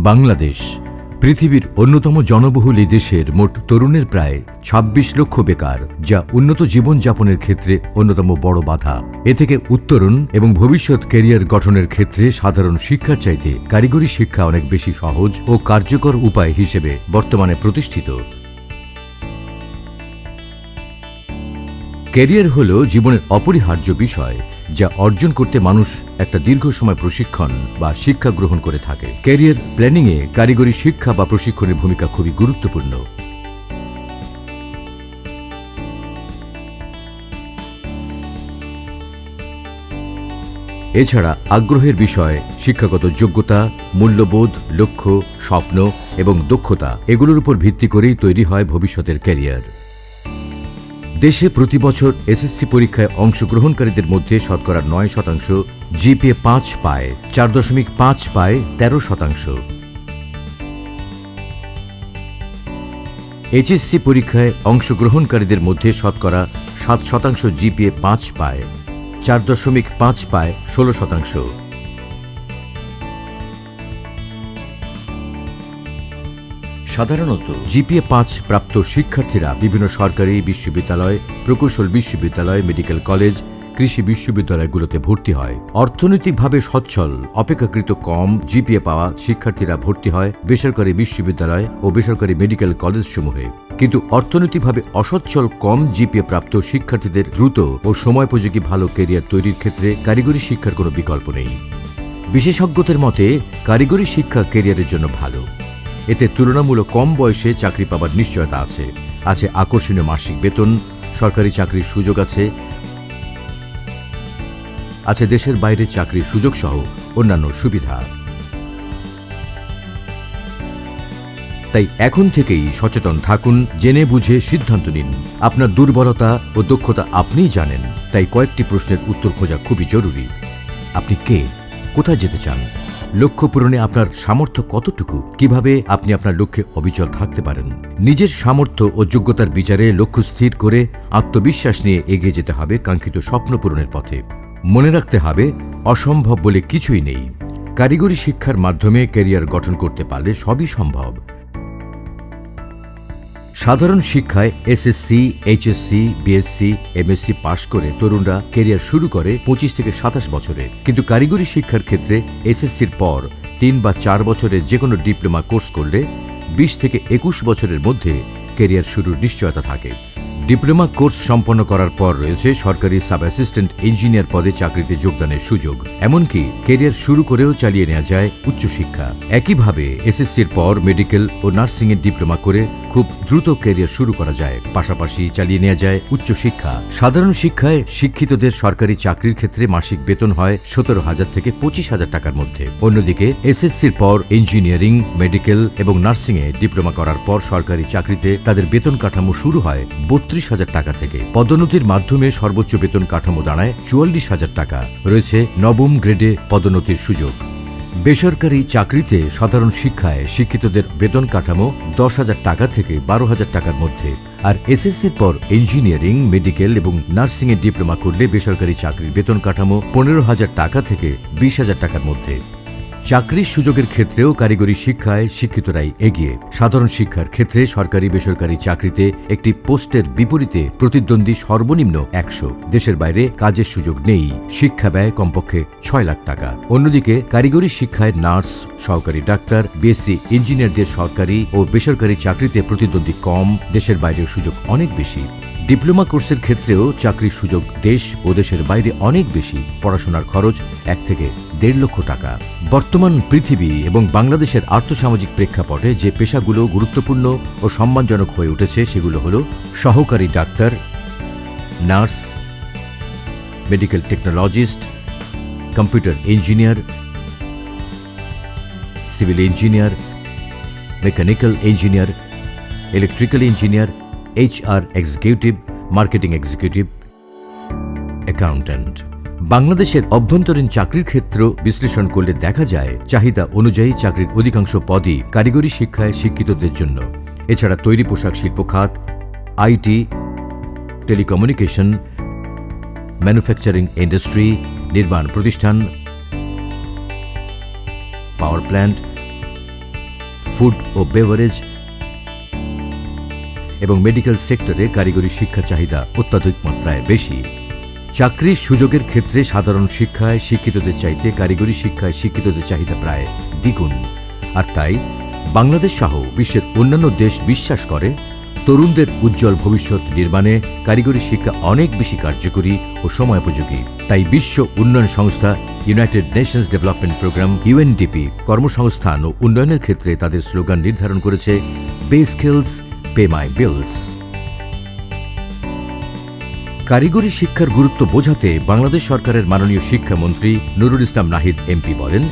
বাংলাদেশ পৃথিবীর অন্যতম জনবহুল এই দেশের মোট তরুণের প্রায় ২৬ লক্ষ বেকার, যা উন্নত জীবনযাপনের ক্ষেত্রে অন্যতম বড় বাধা। এ থেকে উত্তরণ এবং ভবিষ্যৎ ক্যারিয়ার গঠনের ক্ষেত্রে সাধারণ শিক্ষার চাইতে কারিগরি শিক্ষা অনেক বেশি সহজ ও কার্যকর উপায় হিসেবে বর্তমানে প্রতিষ্ঠিত। ক্যারিয়ার হল জীবনের অপরিহার্য বিষয়, যা অর্জন করতে মানুষ একটা দীর্ঘ সময় প্রশিক্ষণ বা শিক্ষা গ্রহণ করে থাকে। ক্যারিয়ার প্ল্যানিংয়ে কারিগরি শিক্ষা বা প্রশিক্ষণের ভূমিকা খুবই গুরুত্বপূর্ণ। এছাড়া আগ্রহের বিষয়, শিক্ষাগত যোগ্যতা, মূল্যবোধ, লক্ষ্য, স্বপ্ন এবং দক্ষতা এগুলোর উপর ভিত্তি করেই তৈরি হয় ভবিষ্যতের ক্যারিয়ার। দেশে প্রতি বছর এসএসসি পরীক্ষায় অংশগ্রহণকারীদের মধ্যে শতকরা ৯% জিপিএ ৫ পায়, ৪.৫ পায় ১৩%। এইচএসসি পরীক্ষায় অংশগ্রহণকারীদের মধ্যে শতকরা ৭% জিপিএ ৫ পায়, ৪.৫ পায় ১৬%। সাধারণত জিপিএ ৫ প্রাপ্ত শিক্ষার্থীরা বিভিন্ন সরকারি বিশ্ববিদ্যালয়, প্রকৌশল বিশ্ববিদ্যালয়, মেডিকেল কলেজ, কৃষি বিশ্ববিদ্যালয়গুলোতে ভর্তি হয়। অর্থনৈতিকভাবে সচ্ছল, অপেক্ষাকৃত কম জিপিএ পাওয়া শিক্ষার্থীরা ভর্তি হয় বেসরকারি বিশ্ববিদ্যালয় ও বেসরকারি মেডিকেল কলেজসমূহে। কিন্তু অর্থনৈতিকভাবে অসচ্ছল কম জিপিএ প্রাপ্ত শিক্ষার্থীদের দ্রুত ও সময়োপযোগী ভালো ক্যারিয়ার তৈরির ক্ষেত্রে কারিগরি শিক্ষার কোনো বিকল্প নেই। বিশেষজ্ঞদের মতে কারিগরি শিক্ষা ক্যারিয়ারের জন্য ভালো। এতে তুলনামূলক কম বয়সে চাকরি পাবার নিশ্চয়তা আছে আকর্ষণীয় মাসিক বেতন, সরকারি চাকরির সুযোগ আছে দেশের বাইরে চাকরির সুযোগ সহ অন্যান্য সুবিধা। তাই এখন থেকেই সচেতন থাকুন, জেনে বুঝে সিদ্ধান্ত নিন। আপনার দুর্বলতা ও দক্ষতা আপনিই জানেন, তাই কয়েকটি প্রশ্নের উত্তর খোঁজা খুবই জরুরি। আপনি কে? কোথায় যেতে চান? লক্ষ্য পূরণে আপনার সামর্থ্য কতটুকু? কিভাবে আপনি আপনার লক্ষ্যে অবিচল থাকতে পারেন? নিজের সামর্থ্য ও যোগ্যতার বিচারে লক্ষ্য স্থির করে আত্মবিশ্বাস নিয়ে এগিয়ে যেতে হবে কাঙ্ক্ষিত স্বপ্ন পূরণের পথে। মনে রাখতে হবে, অসম্ভব বলে কিছুই নেই। কারিগরি শিক্ষার মাধ্যমে ক্যারিয়ার গঠন করতে পারলে সবই সম্ভব। সাধারণ শিক্ষায় এসএসসি, এইচএসসি, বিএসসি, এমএসসি পাশ করে তরুণরা ক্যারিয়ার শুরু করে ২৫ থেকে ২৭ বছরে। কিন্তু কারিগরি শিক্ষার ক্ষেত্রে এসএসসির পর ৩ বা ৪ বছরের যে কোনো ডিপ্লোমা কোর্স করলে ২০ থেকে ২১ বছরের মধ্যে ক্যারিয়ার শুরুর নিশ্চয়তা থাকে। ডিপ্লোমা কোর্স সম্পন্ন করার পর রয়েছে সরকারি সাব অ্যাসিস্ট্যান্ট ইঞ্জিনিয়ার পদে চাকরিতে যোগদানের সুযোগ। এমনকি ক্যারিয়ার শুরু করেও চালিয়ে নেওয়া যায় উচ্চশিক্ষা। একইভাবে এসএসসির পর মেডিকেল ও নার্সিংয়ের ডিপ্লোমা করে খুব দ্রুত ক্যারিয়ার শুরু করা যায়। পাশাপাশি চালিয়ে নেওয়া যায় উচ্চশিক্ষা। সাধারণ শিক্ষায় শিক্ষিতদের সরকারি চাকরির ক্ষেত্রে মাসিক বেতন হয় ১৭,০০০ থেকে ২৫,০০০ টাকার মধ্যে। অন্যদিকে এসএসসির পর ইঞ্জিনিয়ারিং, মেডিকেল এবং নার্সিংয়ে ডিপ্লোমা করার পর সরকারি চাকরিতে তাদের বেতন কাঠামো শুরু হয় ৩২,০০০ টাকা থেকে। পদোন্নতির মাধ্যমে সর্বোচ্চ বেতন কাঠামো দাঁড়ায় ৪৪,০০০ টাকা। রয়েছে নবম গ্রেডে পদোন্নতির সুযোগ। বেসরকারি চাকরিতে সাধারণ শিক্ষায় শিক্ষিতদের বেতন কাঠামো ১০,০০০ টাকা থেকে ১২,০০০ টাকার মধ্যে। আর এসএসসির পর ইঞ্জিনিয়ারিং, মেডিকেল এবং নার্সিংয়ে ডিপ্লোমা করলে বেসরকারি চাকরির বেতন কাঠামো ১৫,০০০ টাকা থেকে ২০,০০০ টাকার মধ্যে। চাকরির সুযোগের ক্ষেত্রেও কারিগরি শিক্ষায় শিক্ষিতরাই এগিয়ে। সাধারণ শিক্ষার ক্ষেত্রে সরকারি বেসরকারি চাকরিতে একটি পোস্টের বিপরীতে প্রতিদ্বন্দ্বী সর্বনিম্ন ১০০। দেশের বাইরে কাজের সুযোগ নেই। শিক্ষা ব্যয় কমপক্ষে ৬ লাখ টাকা। অন্যদিকে কারিগরি শিক্ষায় নার্স, সহকারী ডাক্তার, বিএসসি ইঞ্জিনিয়ারদের সরকারি ও বেসরকারি চাকরিতে প্রতিদ্বন্দ্বী কম। দেশের বাইরেও সুযোগ অনেক বেশি। ডিপ্লোমা কোর্সের ক্ষেত্রেও চাকরির সুযোগ দেশ ও দেশের বাইরে অনেক বেশি। পড়াশোনার খরচ ১ থেকে ১.৫ লক্ষ টাকা। বর্তমান পৃথিবী এবং বাংলাদেশের আর্থসামাজিক প্রেক্ষাপটে যে পেশাগুলো গুরুত্বপূর্ণ ও সম্মানজনক হয়ে উঠেছে সেগুলো হলো সহকারী doctor, nurse, medical technologist, computer engineer, civil engineer, mechanical engineer, electrical engineer, HR executive, marketing executive, accountant. বাংলাদেশের অভ্যন্তরীণ চাকরির ক্ষেত্র বিশ্লেষণ করলে দেখা যায় চাহিদা অনুযায়ী চাকরির অধিকাংশ পদই কারিগরি শিক্ষায় শিক্ষিতদের জন্য। এছাড়া তৈরি পোশাক শিল্প খাত, আইটি, টেলিকমিউনিকেশন, ম্যানুফ্যাকচারিং ইন্ডাস্ট্রি, নির্মাণ প্রতিষ্ঠান, পাওয়ার প্ল্যান্ট, ফুড ও বেভারেজ এবং মেডিকেল সেক্টরে কারিগরি শিক্ষা চাহিদা অত্যাধিক মাত্রায় বেশি। চাকরির সুযোগের ক্ষেত্রে সাধারণ শিক্ষায় শিক্ষিতদের চাইতে কারিগরি শিক্ষায় শিক্ষিতদের চাহিদা প্রায় দ্বিগুণ। আর তাই বাংলাদেশ সহ বিশ্বের অন্যান্য দেশ বিশ্বাস করে তরুণদের উজ্জ্বল ভবিষ্যৎ নির্মাণে কারিগরি শিক্ষা অনেক বেশি কার্যকরী ও সময়োপযোগী। তাই বিশ্ব উন্নয়ন সংস্থা United Nations Development Programme UNDP কর্মসংস্থান ও উন্নয়নের ক্ষেত্রে তাদের স্লোগান নির্ধারণ করেছে, pay skills, pay my bills. কারিগরি শিক্ষার গুরুত্ব বোঝাতে বাংলাদেশ সরকারের মাননীয় শিক্ষামন্ত্রী নুরুল ইসলাম নাহিদ এমপি বলেন,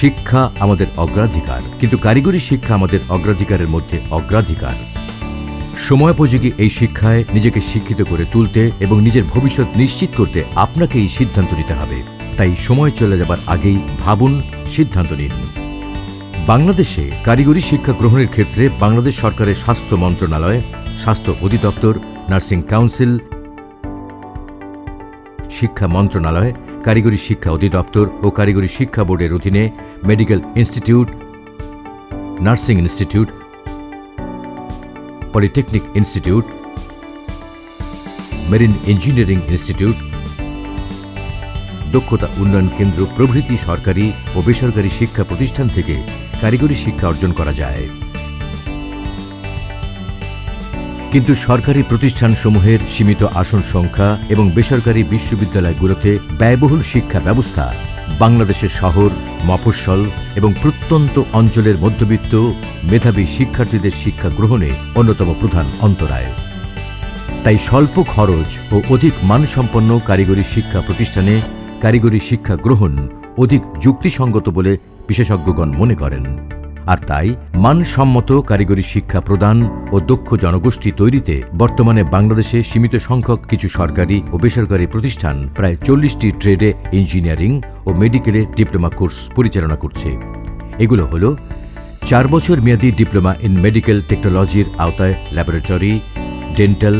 শিক্ষা আমাদের অগ্রাধিকার, কিন্তু কারিগরি শিক্ষা আমাদের অগ্রাধিকারের মধ্যে অগ্রাধিকার। সময়োপযোগী এই শিক্ষায় নিজেকে শিক্ষিত করে তুলতে এবং নিজের ভবিষ্যৎ নিশ্চিত করতে আপনাকেই সিদ্ধান্ত নিতে হবে। তাই সময় চলে যাবার আগেই ভাবুন, সিদ্ধান্ত নিন। বাংলাদেশে কারিগরি শিক্ষা গ্রহণের ক্ষেত্রে বাংলাদেশ সরকারের স্বাস্থ্য মন্ত্রণালয়, স্বাস্থ্য অধিদপ্তর, নার্সিং কাউন্সিল, শিক্ষা মন্ত্রণালয়, কারিগরি শিক্ষা অধিদপ্তর ও কারিগরি শিক্ষা বোর্ডের অধীনে medical institute, nursing institute, polytechnic institute, marine engineering institute, দক্ষতা উন্নয়ন কেন্দ্র প্রভৃতি সরকারি ও বেসরকারি শিক্ষা প্রতিষ্ঠান থেকে কারিগরি শিক্ষা অর্জন করা যায়। কিন্তু সরকারি প্রতিষ্ঠানসমূহের সীমিত আসন সংখ্যা এবং বেসরকারি বিশ্ববিদ্যালয়গুলোতে ব্যয়বহুল শিক্ষা ব্যবস্থা বাংলাদেশের শহর, মফস্বল এবং প্রত্যন্ত অঞ্চলের মধ্যবিত্ত মেধাবী শিক্ষার্থীদের শিক্ষা গ্রহণে অন্যতম প্রধান অন্তরায়। তাই স্বল্প খরচ ও অধিক মানসম্পন্ন কারিগরি শিক্ষা প্রতিষ্ঠানে কারিগরি শিক্ষা গ্রহণ অধিক যুক্তিসঙ্গত বলে বিশেষজ্ঞগণ মনে করেন। আর তাই মানসম্মত কারিগরি শিক্ষা প্রদান ও দক্ষ জনগোষ্ঠী তৈরিতে বর্তমানে বাংলাদেশে সীমিত সংখ্যক কিছু সরকারি ও বেসরকারি প্রতিষ্ঠান প্রায় 40টি ট্রেডে ইঞ্জিনিয়ারিং ও মেডিকেলে ডিপ্লোমা কোর্স পরিচালনা করছে। এগুলো হল 4 বছর মেয়াদী ডিপ্লোমা ইন মেডিকেল টেকনোলজির আওতায় laboratory, dental,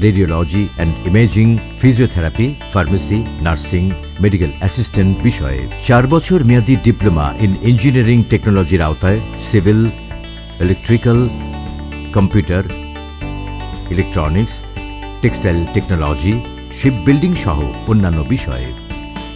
radiology and imaging, physiotherapy, pharmacy, nursing, medical assistant বিষয়ে 4 বছর মেয়াদী ডিপ্লোমা ইন ইঞ্জিনিয়ারিং টেকনোলজির আওতায় civil, electrical, computer, electronics, textile technology, ship building সহ অন্যান্য বিষয়ে।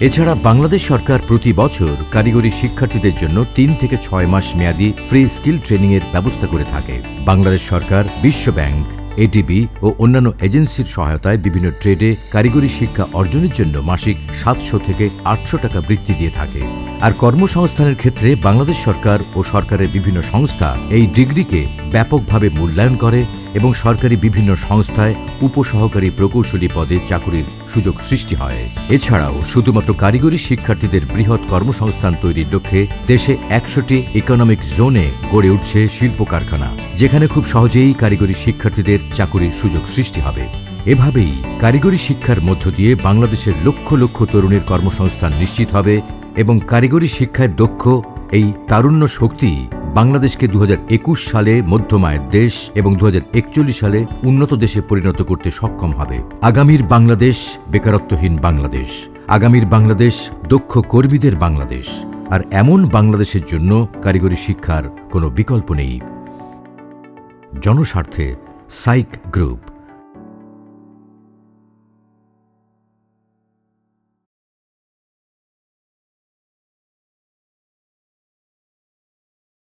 এছাড়া বাংলাদেশ সরকার প্রতি বছর কারিগরি শিক্ষার্থীদের জন্য 3 থেকে 6 মাস মেয়াদী ফ্রি স্কিল ট্রেনিংয়ের ব্যবস্থা করে থাকে। বাংলাদেশ সরকার বিশ্ব ব্যাংক, এডিবি ও অন্যান্য এজেন্সির সহায়তায় বিভিন্ন ট্রেডে কারিগরি শিক্ষা অর্জনের জন্য মাসিক 700 থেকে 800 টাকা বৃত্তি দিয়ে থাকে। আর কর্মসংস্থানের ক্ষেত্রে বাংলাদেশ সরকার ও সরকারের বিভিন্ন সংস্থা এই ডিগ্রিকে ব্যাপকভাবে মূল্যায়ন করে এবং সরকারি বিভিন্ন সংস্থায় উপসহকারী প্রকৌশলী পদে চাকুরির সুযোগ সৃষ্টি হয়। এছাড়াও শুধুমাত্র কারিগরি শিক্ষার্থীদের বৃহৎ কর্মসংস্থান তৈরির লক্ষ্যে দেশে 100টি ইকোনমিক জোনে গড়ে উঠছে শিল্প কারখানা, যেখানে খুব সহজেই কারিগরি শিক্ষার্থীদের চাকুরির সুযোগ সৃষ্টি হবে। এভাবেই কারিগরি শিক্ষার মধ্য দিয়ে বাংলাদেশের লক্ষ লক্ষ তরুণের কর্মসংস্থান নিশ্চিত হবে এবং কারিগরি শিক্ষায় দক্ষ এই তারুণ্য শক্তি বাংলাদেশকে 2021 সালে মধ্যমায়ের দেশ এবং 2041 সালে উন্নত দেশে পরিণত করতে সক্ষম হবে। আগামীর বাংলাদেশ বেকারত্বহীন বাংলাদেশ, আগামীর বাংলাদেশ দক্ষ কর্মীদের বাংলাদেশ। আর এমন বাংলাদেশের জন্য কারিগরি শিক্ষার কোনো বিকল্প নেই। জনস্বার্থে সাইক গ্রুপ।